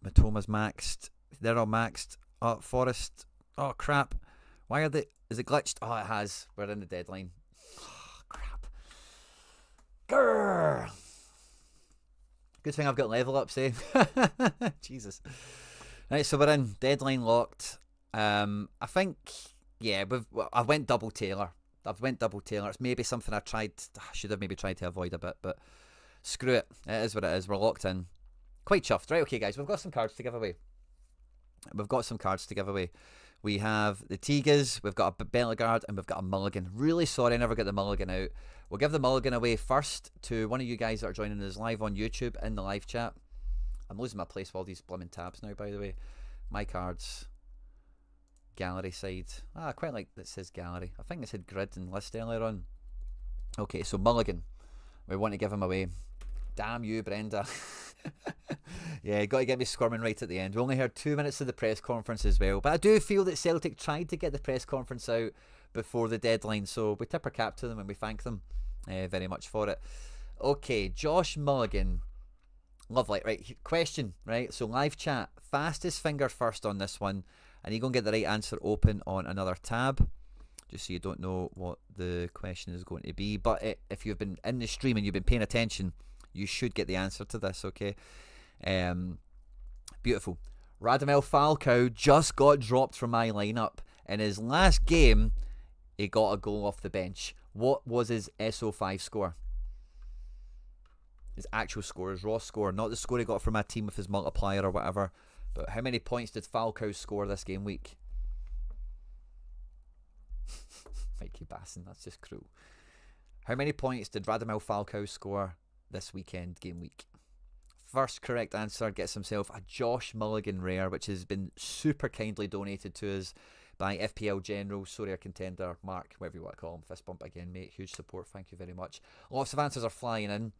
Matoma's maxed. They're all maxed. Forest. Oh, crap. Why are they... Is it glitched? Oh, it has. We're in the deadline. Oh, crap. Grrr. Good thing I've got level ups, eh? Jesus. Right, so we're in. Deadline locked. I think, yeah, I went double Taylor. It's maybe something I should have maybe tried to avoid a bit, but screw it. It is what it is. We're locked in. Quite chuffed. Right, okay, guys, we've got some cards to give away. We have the Tigas, we've got a Bellegarde, and we've got a Mulligan. Really sorry I never got the Mulligan out. We'll give the Mulligan away first to one of you guys that are joining us live on YouTube in the live chat. I'm losing my place with all these blooming tabs now, by the way. My cards. Gallery side. I quite like that it says gallery. I think it said grid and list earlier on. Okay, so Mulligan. We want to give him away. Damn you, Brenda. Yeah, got to get me squirming right at the end. We only heard 2 minutes of the press conference as well. But I do feel that Celtic tried to get the press conference out before the deadline. So we tip our cap to them and we thank them very much for it. Okay, Josh Mulligan. Lovely. Right, question, right? So live chat. Fastest finger first on this one. And you're going to get the right answer open on another tab. Just so you don't know what the question is going to be. But if you've been in the stream and you've been paying attention, you should get the answer to this, okay? Beautiful. Radamel Falcao just got dropped from my lineup. In his last game, he got a goal off the bench. What was his SO5 score? His actual score, his raw score, not the score he got from my team with his multiplier or whatever. But how many points did Falcao score this game week? Mikey Basson, that's just cruel. How many points did Radamel Falcao score this weekend, game week? First correct answer gets himself a Josh Mulligan rare, which has been super kindly donated to us by FPL General, Sorare Contender, Mark, whatever you want to call him. Fist bump again, mate. Huge support. Thank you very much. Lots of answers are flying in.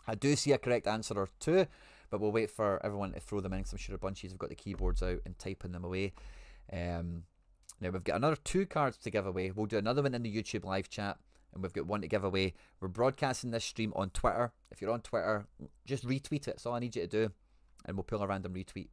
I do see a correct answer or two, but we'll wait for everyone to throw them in because I'm sure a bunch of you have got the keyboards out and typing them away. Now we've got another 2 cards to give away. We'll do another one in the YouTube live chat. And we've got one to give away. We're broadcasting this stream on Twitter. If you're on Twitter, just retweet it. That's all I need you to do. And we'll pull a random retweet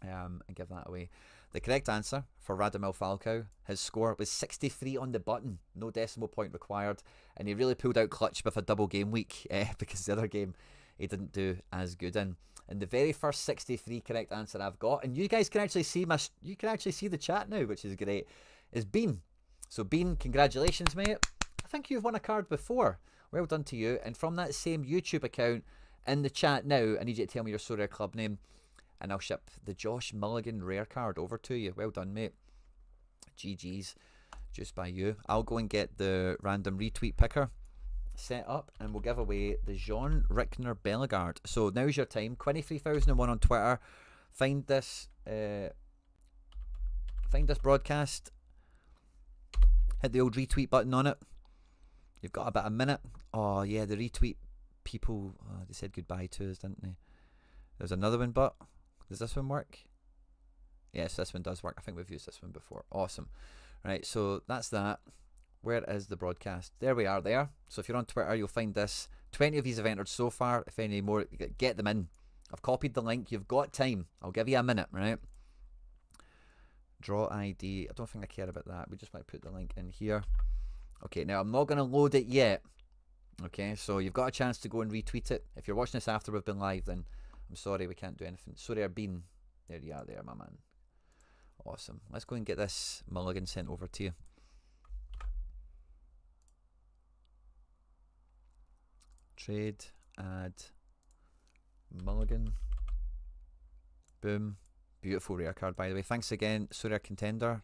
and give that away. The correct answer for Radamel Falcao, his score was 63 on the button. No decimal point required. And he really pulled out clutch with a double game week because the other game he didn't do as good in. And the very first 63 correct answer I've got, and you guys can actually see the chat now, which is great, is Bean. So Bean, congratulations, mate. I think you've won a card before. Well done to you. And from that same YouTube account, in the chat now, I need you to tell me your Sorare club name, and I'll ship the Josh Mulligan rare card over to you. Well done, mate. GG's, just by you. I'll go and get the random retweet picker set up, and we'll give away the Jean Rickner Bellegarde. So now's your time. Quinny 3001 on Twitter. Find this broadcast. Hit the old retweet button on it. You've got about a minute. Oh yeah, the retweet people, they said goodbye to us, didn't they? There's another one, but does this one work? Yes, this one does work. I think we've used this one before. Awesome. Right, so that's that. Where is the broadcast? There we are there. So if you're on Twitter, you'll find this. 20 of these have entered so far. If any more, get them in. I've copied the link. You've got time. I'll give you a minute, right? Draw ID. I don't think I care about that. We just might put the link in here. Okay, now I'm not going to load it yet. Okay, so you've got a chance to go and retweet it. If you're watching this after we've been live, then I'm sorry we can't do anything. Sorry, Bean. There you are there, my man. Awesome. Let's go and get this Mulligan sent over to you. Trade, add, Mulligan. Boom. Beautiful rare card, by the way. Thanks again, Sorare Contender,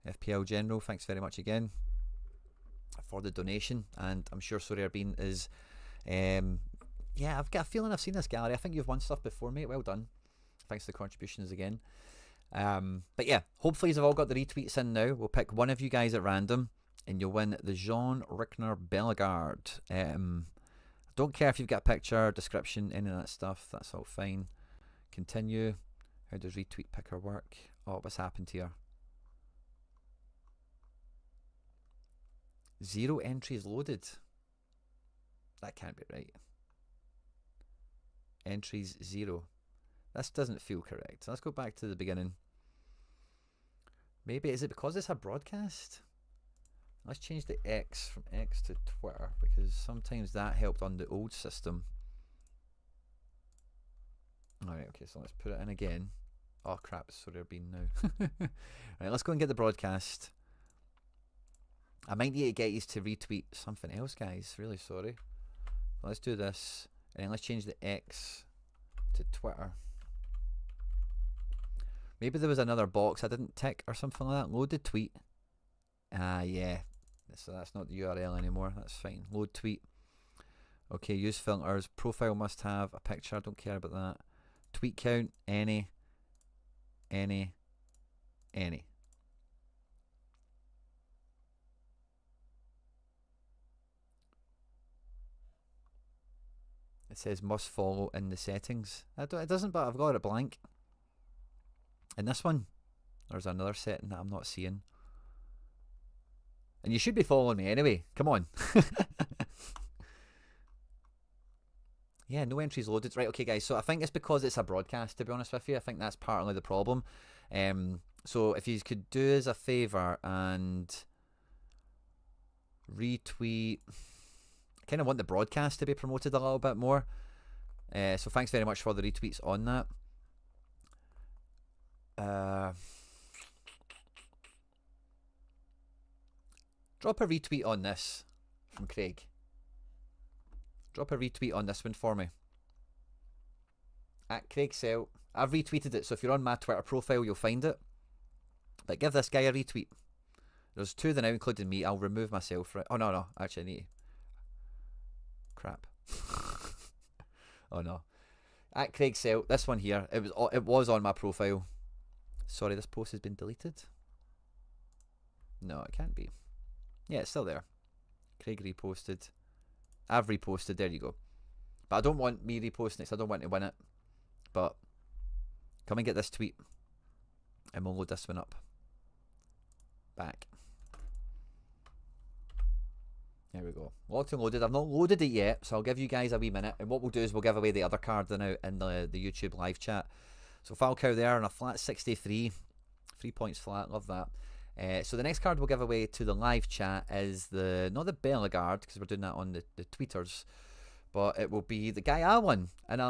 FPL General. Thanks very much again for the donation. And I'm sure Sorare Bean is... yeah, I've got a feeling I've seen this gallery. I think you've won stuff before, mate. Well done. Thanks for the contributions again. But yeah, hopefully you've all got the retweets in now. We'll pick one of you guys at random and you'll win the Jean Rickner Bellegarde. Don't care if you've got a picture, description, any of that stuff. That's all fine. Continue. How does retweet picker work? Oh, what's happened here? 0 entries loaded. That can't be right. Entries 0. This doesn't feel correct. Let's go back to the beginning. Maybe, is it because it's a broadcast? Let's change the X from X to Twitter, because sometimes that helped on the old system. Alright, okay, so let's put it in again. Oh crap, so they're being now. Right, let's go and get the broadcast. I might need to get you to retweet something else, guys. Really sorry. Let's do this, and then let's change the X to Twitter. Maybe there was another box I didn't tick or something like that. Loaded tweet. Yeah. So that's not the URL anymore. That's fine. Load tweet. Okay, use filters. Profile must have a picture. I don't care about that. Tweet count. Any. It says must follow in the settings. It doesn't, but I've got it blank. In this one, there's another setting that I'm not seeing. And you should be following me anyway. Come on. Yeah, no entries loaded. Right, okay, guys. So I think it's because it's a broadcast, to be honest with you. I think that's partly the problem. So if you could do us a favour and retweet... I kind of want the broadcast to be promoted a little bit more. So thanks very much for the retweets on that. Drop a retweet on this from Craig. Drop a retweet on this one for me. At Craig Cell. I've retweeted it, so if you're on my Twitter profile, you'll find it. But give this guy a retweet. There's 2 there now, including me. I'll remove myself. Right? Oh, no. Actually, I need to. Crap. Oh, no. At Craig Cell. This one here. It was on my profile. Sorry, this post has been deleted. No, it can't be. Yeah, it's still there. Craig reposted. I've reposted. There you go. But I don't want me reposting it, so I don't want to win it. But come and get this tweet. And we'll load this one up. Back. There we go. Locked and loaded. I've not loaded it yet, so I'll give you guys a wee minute. And what we'll do is we'll give away the other card now in the YouTube live chat. So Falcao there on a flat 63. 3 points flat. Love that. So the next card we'll give away to the live chat is not the Bellegarde, because we're doing that on the tweeters, but it will be the guy I won. And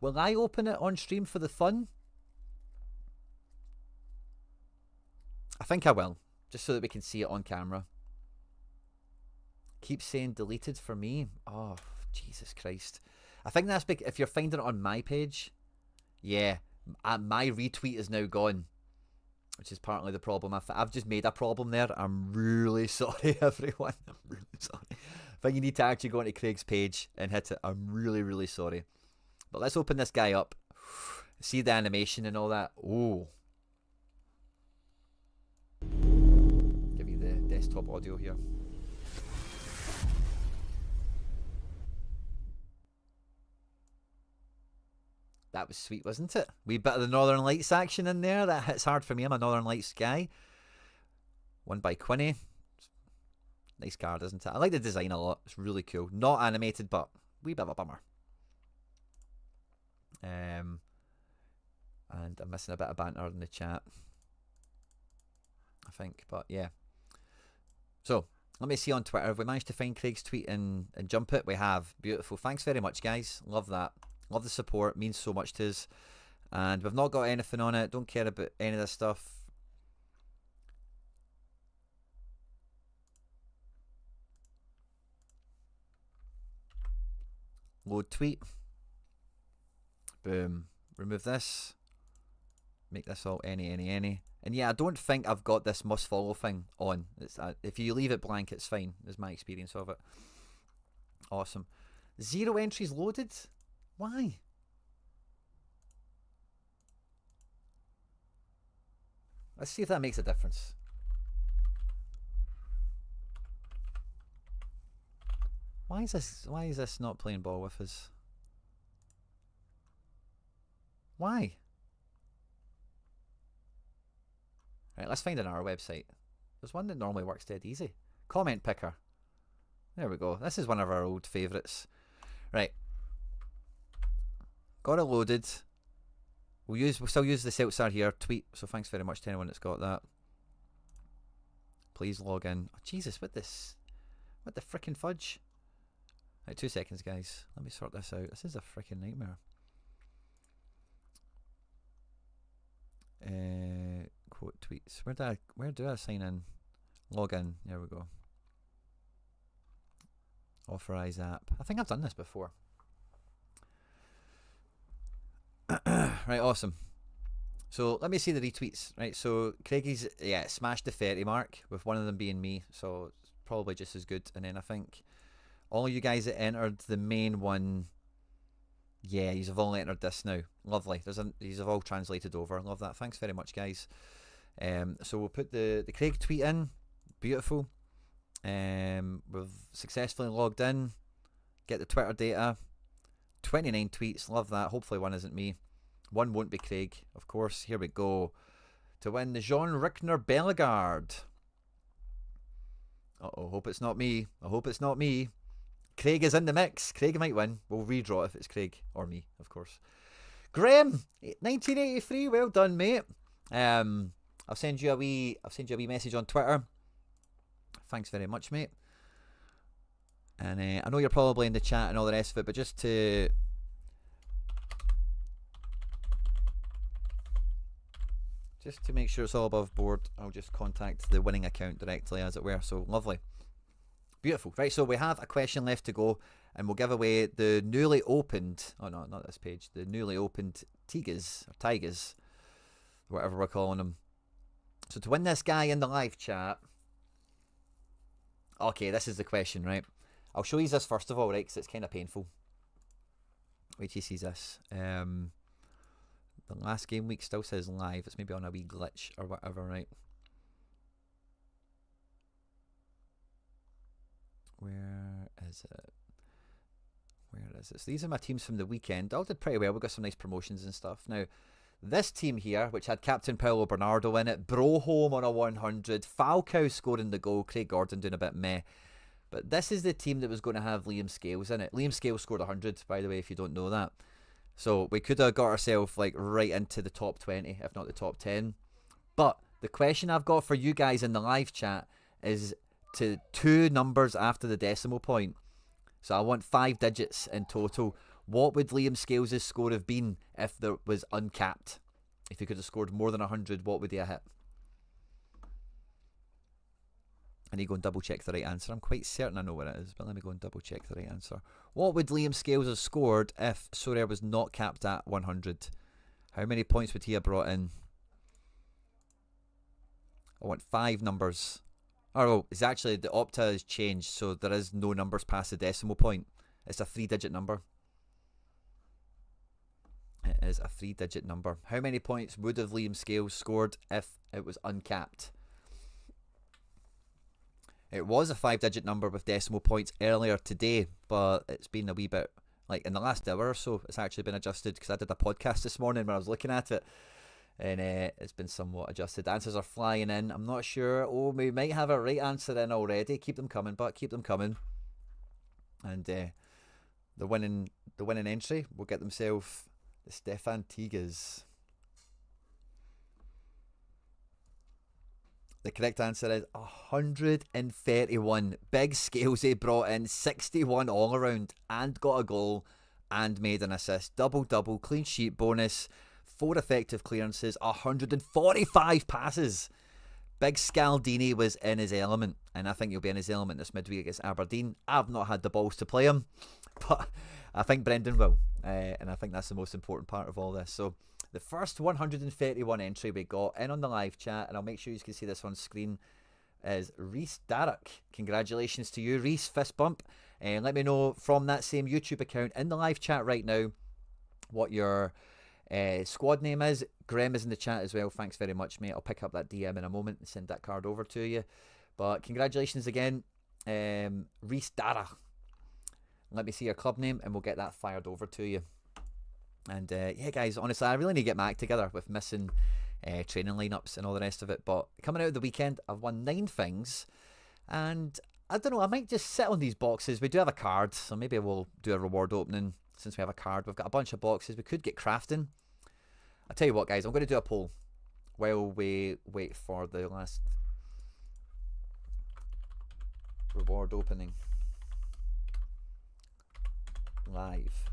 will I open it on stream for the fun? I think I will, just so that we can see it on camera. Keep saying deleted for me. Oh, Jesus Christ. I think that's big. If you're finding it on my page, yeah, my retweet is now gone, which is partly the problem. I've just made a problem there. I'm really sorry, everyone. I'm really sorry. I think you need to actually go onto Craig's page and hit it. I'm really, really sorry. But let's open this guy up. See the animation and all that. Oh. Give you the desktop audio here. That was sweet, wasn't it? Wee bit of the Northern Lights action in there. That hits hard for me. I'm a Northern Lights guy. Won by Quinny. Nice card, isn't it? I like the design a lot. It's really cool. Not animated, but wee bit of a bummer. And I'm missing a bit of banter in the chat, I think. But yeah. So, let me see on Twitter. Have we managed to find Craig's tweet and jump it? We have. Beautiful. Thanks very much, guys. Love that. Love the support. Means so much to us. And we've not got anything on it. Don't care about any of this stuff. Load tweet. Boom. Remove this. Make this all any. And yeah, I don't think I've got this must follow thing on. It's if you leave it blank, it's fine, is my experience of it. Awesome. 0 entries loaded? Why? Let's see if that makes a difference. Why is this not playing ball with us? Why? Right, let's find it on our website. There's one that normally works dead easy. Comment picker. There we go. This is one of our old favourites. Right. Got it loaded. We'll still use the Celtic here tweet. So thanks very much to anyone that's got that. Please log in. Oh, Jesus, what the frickin' fudge? Right, 2 seconds, guys. Let me sort this out. This is a frickin' nightmare. Quote tweets. Where do I sign in? Log in. There we go. Authorize app. I think I've done this before. Right, awesome. So let me see the retweets. Right, so Craigie's smashed the 30 mark, with one of them being me, so it's probably just as good. And then I think all you guys that entered the main one, yeah, you've all entered this now. Lovely. These have all translated over. Love that. Thanks very much, guys. So we'll put the Craig tweet in. Beautiful. We've successfully logged in. Get the Twitter data. 29 tweets. Love that. Hopefully one isn't me. One won't be Craig, of course. Here we go. To win the Jean Rickner Bellegarde. Uh-oh. Hope it's not me. I hope it's not me. Craig is in the mix. Craig might win. We'll redraw if it's Craig or me, of course. Graham, 1983. Well done, mate. I'll send you a wee message on Twitter. Thanks very much, mate. And I know you're probably in the chat and all the rest of it, but just to make sure it's all above board, I'll just contact the winning account directly, as it were. So lovely. Beautiful. Right, so we have a question left to go, and we'll give away the newly opened, oh no, not this page, the newly opened Tigers, whatever we're calling them. So to win this guy in the live chat, okay, this is the question, right? I'll show you this first of all, right, because it's kind of painful. Wait till you see this. The last game week still says live. It's maybe on a wee glitch or whatever, right? Where is it? Where is it? So these are my teams from the weekend. All did pretty well. We got some nice promotions and stuff. Now, this team here, which had Captain Paulo Bernardo in it, Broholm on a 100, Falcao scoring the goal, Craig Gordon doing a bit meh. But this is the team that was going to have Liam Scales in it. Liam Scales scored 100, by the way, if you don't know that. So we could have got ourselves like right into the top 20, if not the top 10. But the question I've got for you guys in the live chat is to 2 numbers after the decimal point. So I want 5 digits in total. What would Liam Scales' score have been if there was uncapped? If he could have scored more than 100, what would he have hit? I need to go and double check the right answer. I'm quite certain I know what it is, but let me go and double check the right answer. What would Liam Scales have scored if Sorare was not capped at 100? How many points would he have brought in? I want 5 numbers. Oh, it's actually, the Opta has changed, so there is no numbers past the decimal point. It's a 3-digit number. It is a 3-digit number. How many points would have Liam Scales scored if it was uncapped? It was a 5-digit number with decimal points earlier today, but it's been a wee bit, like in the last hour or so, it's actually been adjusted, because I did a podcast this morning when I was looking at it, and it's been somewhat adjusted. Answers are flying in. I'm not sure. Oh, we might have a right answer in already. Keep them coming, but keep them coming. And the winning entry will get themselves the Stefan Tigas. The correct answer is 131. Big Scalesy brought in 61 all around and got a goal and made an assist. Double, clean sheet bonus, 4 effective clearances, 145 passes. Big Scaldini was in his element, and I think he'll be in his element this midweek against Aberdeen. I've not had the balls to play him, but I think Brendan will, and I think that's the most important part of all this. So the first 131 entry we got in on the live chat, and I'll make sure you can see this on screen, is Reese Darroch. Congratulations to you, Reese. Fist bump. And let me know from that same YouTube account in the live chat right now what your squad name is. Graham is in the chat as well. Thanks very much, mate. I'll pick up that DM in a moment and send that card over to you. But congratulations again, Reese Darroch. Let me see your club name and we'll get that fired over to you. And yeah, guys, honestly, I really need to get my act together with missing training lineups and all the rest of it. But coming out of the weekend, I've won 9 things. And I don't know, I might just sit on these boxes. We do have a card, so maybe we'll do a reward opening since we have a card. We've got a bunch of boxes. We could get crafting. I'll tell you what, guys, I'm going to do a poll while we wait for the last reward opening live.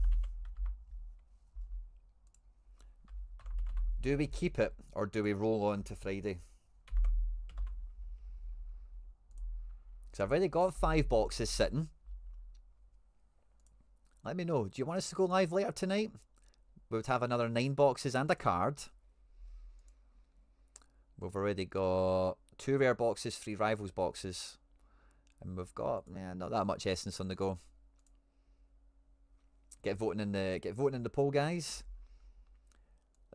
Do we keep it or do we roll on to Friday? Because I've already got 5 boxes sitting. Let me know. Do you want us to go live later tonight? We would have another 9 boxes and a card. We've already got 2 rare boxes, 3 rivals boxes. And we've got not that much essence on the go. Get voting in the poll, guys.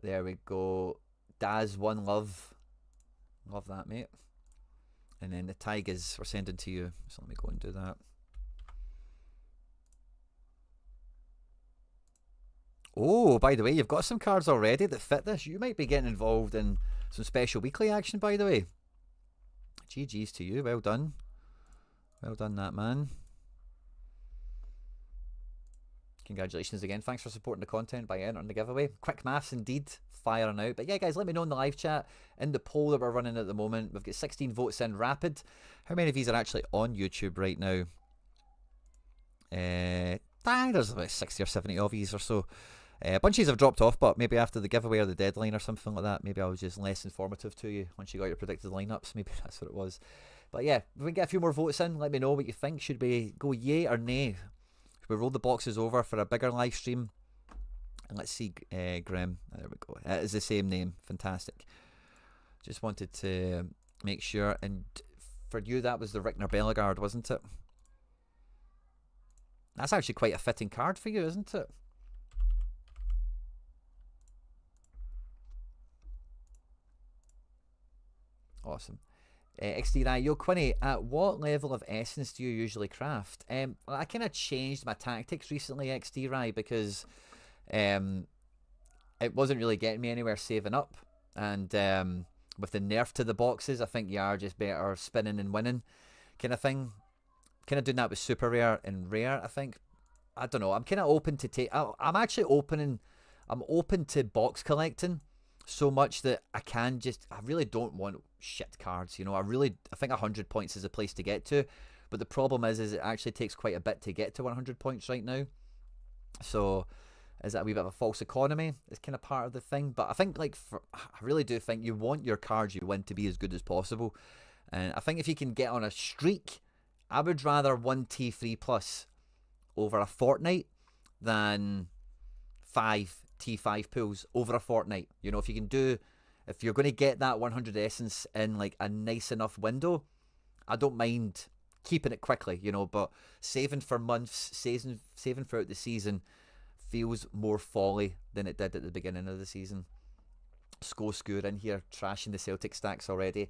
There we go. Daz one love. Love that, mate. And then the Tigers we're sending to you. So let me go and do that. Oh, by the way, you've got some cards already that fit this. You might be getting involved in some special weekly action, by the way. GG's to you. Well done. Well done, that man. Congratulations again. Thanks for supporting the content by entering the giveaway. Quick maths indeed. Firing out. But yeah, guys, let me know in the live chat, in the poll that we're running at the moment. We've got 16 votes in rapid. How many of these are actually on YouTube right now? There's about 60 or 70 of these or so. A bunch of these have dropped off, but maybe after the giveaway or the deadline or something like that, maybe I was just less informative to you once you got your predicted lineups. Maybe that's what it was. But yeah, if we can get a few more votes in, let me know what you think. Should we go yay or nay? Should we roll the boxes over for a bigger live stream? And let's see, Graham. There we go. It is the same name. Fantastic. Just wanted to make sure. And for you, that was the Rickner Bellegarde, wasn't it? That's actually quite a fitting card for you, isn't it? Awesome. XD yo, Quinny, at what level of essence do you usually craft? I kind of changed my tactics recently, XD Rai, because it wasn't really getting me anywhere saving up. And with the nerf to the boxes, I think you are just better spinning and winning kind of thing. Kind of doing that with super rare and rare, I think. I don't know. I'm kind of open to I'm actually open to box collecting so much that I really don't want shit cards, you know. I think 100 points is a place to get to, but the problem is it actually takes quite a bit to get to 100 points right now. So is that a wee bit of a false economy? It's kind of part of the thing. But I think I really do think you want your cards you win to be as good as possible. And I think if you can get on a streak, I would rather 1 T3 plus over a fortnight than 5 T5 pulls over a fortnight. You know, if you're going to get that 100 essence in like a nice enough window, I don't mind keeping it quickly, you know, but saving for months, saving throughout the season feels more folly than it did at the beginning of the season. Score in here, trashing the Celtic stacks already.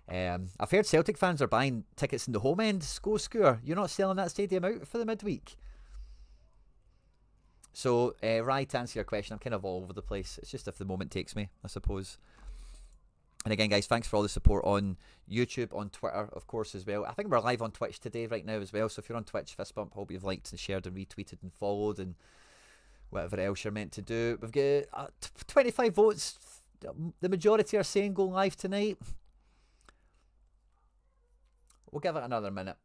I've heard Celtic fans are buying tickets in the home end. Score, you're not selling that stadium out for the midweek. So, Rai, to answer your question, I'm kind of all over the place. It's just if the moment takes me, I suppose. And again, guys, thanks for all the support on YouTube, on Twitter, of course, as well. I think we're live on Twitch today right now as well. So if you're on Twitch, fist bump, hope you've liked and shared and retweeted and followed and whatever else you're meant to do. We've got 25 votes. The majority are saying go live tonight. We'll give it another minute.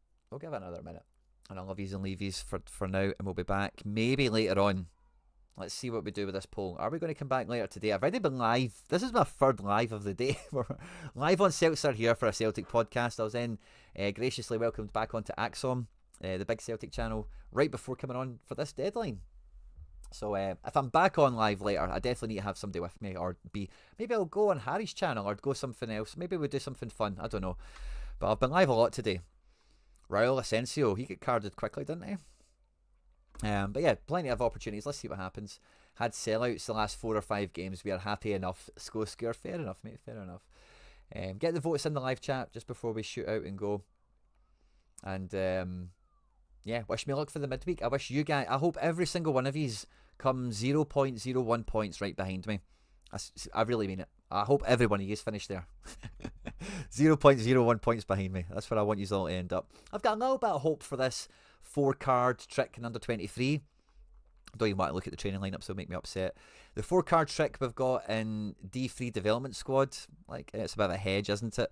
And I'll love yous and leave yous for now, and we'll be back maybe later on. Let's see what we do with this poll. Are we going to come back later today? I've already been live. This is my third live of the day. We're live on Celtic here for a Celtic podcast. I was then graciously welcomed back onto Axom, the big Celtic channel, right before coming on for this deadline. So if I'm back on live later, I definitely need to have somebody with me, or maybe I'll go on Harry's channel or go something else. Maybe we'll do something fun. I don't know. But I've been live a lot today. Raul Asensio, he got carded quickly, didn't he? But yeah, plenty of opportunities. Let's see what happens. Had sellouts the last 4 or 5 games. We are happy enough. Score. Fair enough, mate. Fair enough. Get the votes in the live chat just before we shoot out and go. And yeah, wish me luck for the midweek. I wish you guys. I hope every single one of yous come 0.01 points right behind me. I really mean it. I hope every one of yous finish there. 0.01 points behind me. That's where I want you all to end up. I've got a little bit of hope for this 4-card trick in under 23. Don't even want to look at the training lineup, so it'll make me upset. The 4-card trick we've got in D3 development squad, like it's a bit of a hedge, isn't it?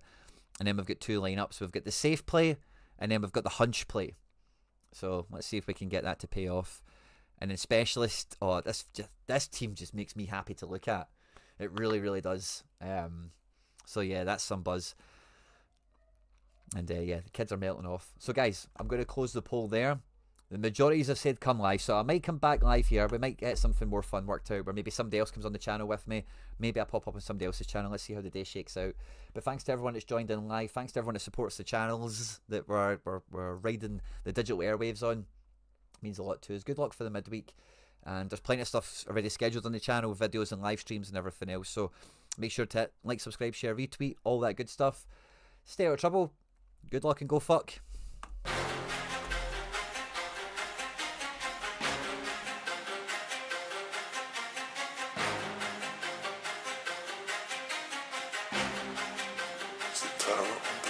And then we've got 2 lineups. We've got the safe play, and then we've got the hunch play. So let's see if we can get that to pay off. And then specialist, this team just makes me happy to look at. It really, really does. So yeah, that's some buzz. And yeah, the kids are melting off. So guys, I'm going to close the poll there. The majorities have said come live, so I might come back live here. We might get something more fun worked out, where maybe somebody else comes on the channel with me. Maybe I pop up on somebody else's channel. Let's see how the day shakes out. But thanks to everyone that's joined in live. Thanks to everyone that supports the channels that we're riding the digital airwaves on. It means a lot to us. Good luck for the midweek. And there's plenty of stuff already scheduled on the channel, videos and live streams and everything else. So make sure to like, subscribe, share, retweet, all that good stuff. Stay out of trouble. Good luck and go fuck. Satara.